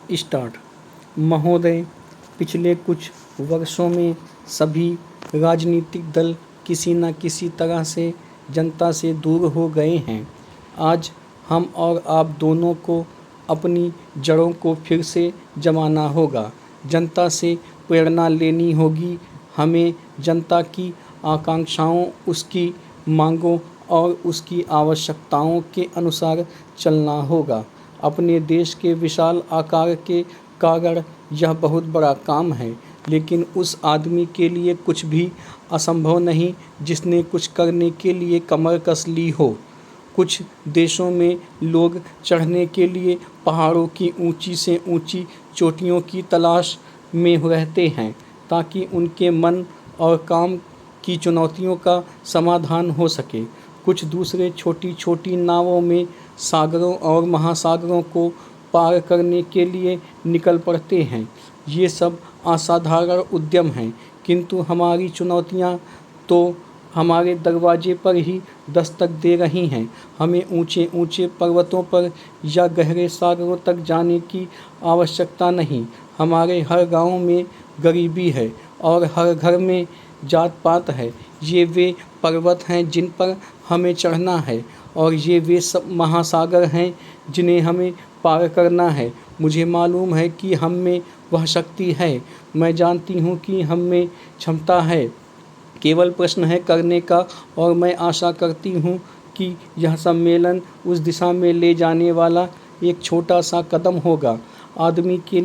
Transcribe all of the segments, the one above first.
Start. महोदय, पिछले कुछ वर्षों में सभी राजनीतिक दल किसी न किसी तरह से जनता से दूर हो गए हैं। आज हम और आप दोनों को अपनी जड़ों को फिर से जमाना होगा। जनता से प्रेरणा लेनी होगी। हमें जनता की आकांक्षाओं, उसकी मांगों और उसकी आवश्यकताओं के अनुसार चलना होगा। अपने देश के विशाल आकार के कारण यह बहुत बड़ा काम है, लेकिन उस आदमी के लिए कुछ भी असंभव नहीं जिसने कुछ करने के लिए कमर कस ली हो। कुछ देशों में लोग चढ़ने के लिए पहाड़ों की ऊंची से ऊंची चोटियों की तलाश में रहते हैं ताकि उनके मन और काम की चुनौतियों का समाधान हो सके। कुछ दूसरे छोटी छोटी नावों में सागरों और महासागरों को पार करने के लिए निकल पड़ते हैं। ये सब असाधारण उद्यम हैं, किंतु हमारी चुनौतियां तो हमारे दरवाजे पर ही दस्तक दे रही हैं। हमें ऊंचे ऊंचे पर्वतों पर या गहरे सागरों तक जाने की आवश्यकता नहीं। हमारे हर गांव में गरीबी है और हर घर में जात पात है। ये वे पर्वत हैं जिन पर हमें चढ़ना है और ये वे सब महासागर हैं जिन्हें हमें पार करना है। मुझे मालूम है कि हम में वह शक्ति है। मैं जानती हूँ कि हम में क्षमता है। केवल प्रश्न है करने का, और मैं आशा करती हूँ कि यह सम्मेलन उस दिशा में ले जाने वाला एक छोटा सा कदम होगा। आदमी के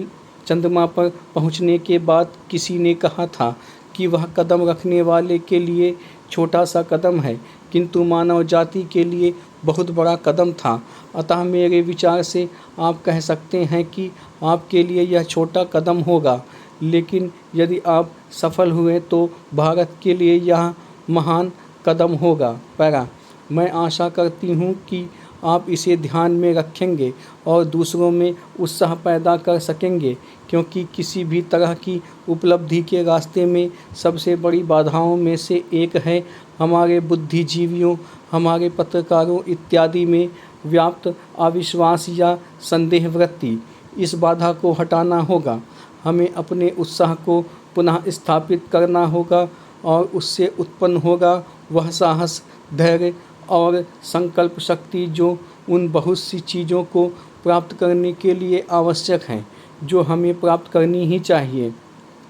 चंद्रमा पर पहुँचने के बाद किसी ने कहा था कि वह कदम रखने वाले के लिए छोटा सा कदम है, किंतु मानव जाति के लिए बहुत बड़ा कदम था। अतः मेरे विचार से आप कह सकते हैं कि आपके लिए यह छोटा कदम होगा, लेकिन यदि आप सफल हुए तो भारत के लिए यह महान कदम होगा। पैरा, मैं आशा करती हूँ कि आप इसे ध्यान में रखेंगे और दूसरों में उत्साह पैदा कर सकेंगे, क्योंकि किसी भी तरह की उपलब्धि के रास्ते में सबसे बड़ी बाधाओं में से एक है हमारे बुद्धिजीवियों, हमारे पत्रकारों इत्यादि में व्याप्त अविश्वास या संदेह वृत्ति। इस बाधा को हटाना होगा। हमें अपने उत्साह को पुनः स्थापित करना होगा और उससे उत्पन्न होगा वह साहस, धैर्य और संकल्प शक्ति जो उन बहुत सी चीज़ों को प्राप्त करने के लिए आवश्यक हैं, जो हमें प्राप्त करनी ही चाहिए।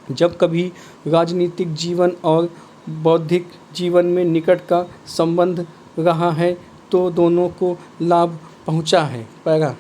जब कभी राजनीतिक जीवन और बौद्धिक जीवन में निकट का संबंध रहा है तो दोनों को लाभ पहुंचा है। पैरा,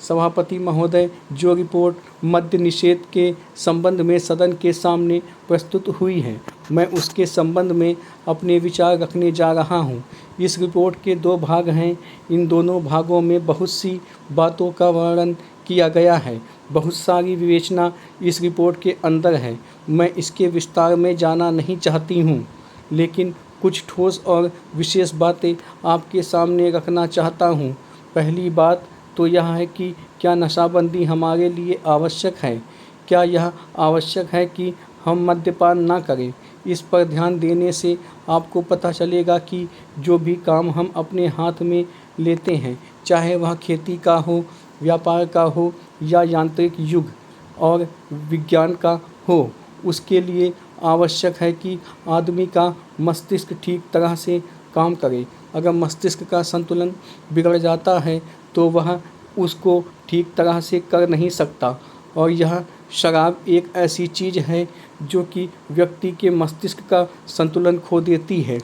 सभापति महोदय, जो रिपोर्ट मद्य निषेध के संबंध में सदन के सामने प्रस्तुत हुई है, मैं उसके संबंध में अपने विचार रखने जा रहा हूँ। इस रिपोर्ट के 2 भाग हैं। इन दोनों भागों में बहुत सी बातों का वर्णन किया गया है। बहुत सारी विवेचना इस रिपोर्ट के अंदर है। मैं इसके विस्तार में जाना नहीं चाहती हूँ, लेकिन कुछ ठोस और विशेष बातें आपके सामने रखना चाहता हूँ। पहली बात तो यह है कि क्या नशाबंदी हमारे लिए आवश्यक है? क्या यह आवश्यक है कि हम मद्यपान ना करें? इस पर ध्यान देने से आपको पता चलेगा कि जो भी काम हम अपने हाथ में लेते हैं, चाहे वह खेती का हो, व्यापार का हो या यांत्रिक युग और विज्ञान का हो, उसके लिए आवश्यक है कि आदमी का मस्तिष्क ठीक तरह से काम करे। अगर मस्तिष्क का संतुलन बिगड़ जाता है तो वह उसको ठीक तरह से कर नहीं सकता। और यह शराब एक ऐसी चीज़ है जो कि व्यक्ति के मस्तिष्क का संतुलन खो देती है।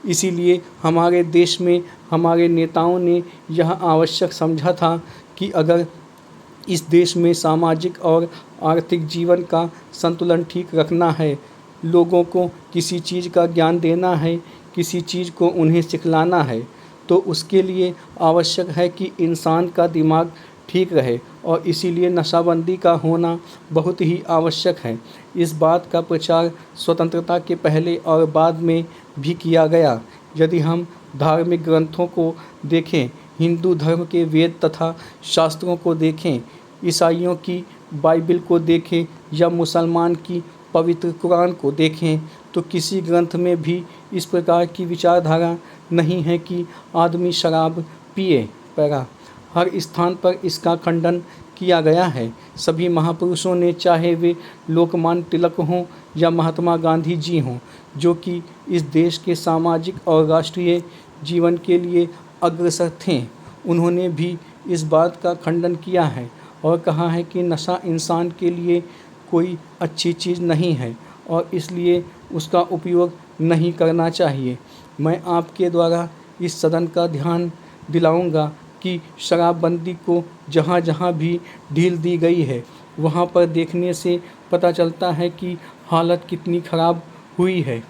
इसीलिए हमारे देश में हमारे नेताओं ने यह आवश्यक समझा था कि अगर इस देश में सामाजिक और आर्थिक जीवन का संतुलन ठीक रखना है, लोगों को किसी चीज़ का ज्ञान देना है, किसी चीज़ को उन्हें सिखलाना है, तो उसके लिए आवश्यक है कि इंसान का दिमाग ठीक रहे, और इसीलिए नशाबंदी का होना बहुत ही आवश्यक है। इस बात का प्रचार स्वतंत्रता के पहले और बाद में भी किया गया। यदि हम धार्मिक ग्रंथों को देखें, हिंदू धर्म के वेद तथा शास्त्रों को देखें, ईसाइयों की बाइबिल को देखें या मुसलमान की पवित्र कुरान को देखें, तो किसी ग्रंथ में भी इस प्रकार की विचारधारा नहीं है कि आदमी शराब पिए। पैरा, हर स्थान पर इसका खंडन किया गया है। सभी महापुरुषों ने, चाहे वे लोकमान्य तिलक हों या महात्मा गांधी जी हों, जो कि इस देश के सामाजिक और राष्ट्रीय जीवन के लिए अग्रसर थे, उन्होंने भी इस बात का खंडन किया है और कहा है कि नशा इंसान के लिए कोई अच्छी चीज़ नहीं है और इसलिए उसका उपयोग नहीं करना चाहिए। मैं आपके द्वारा इस सदन का ध्यान दिलाऊंगा कि शराबबंदी को जहाँ जहाँ भी ढील दी गई है, वहाँ पर देखने से पता चलता है कि हालत कितनी ख़राब हुई है।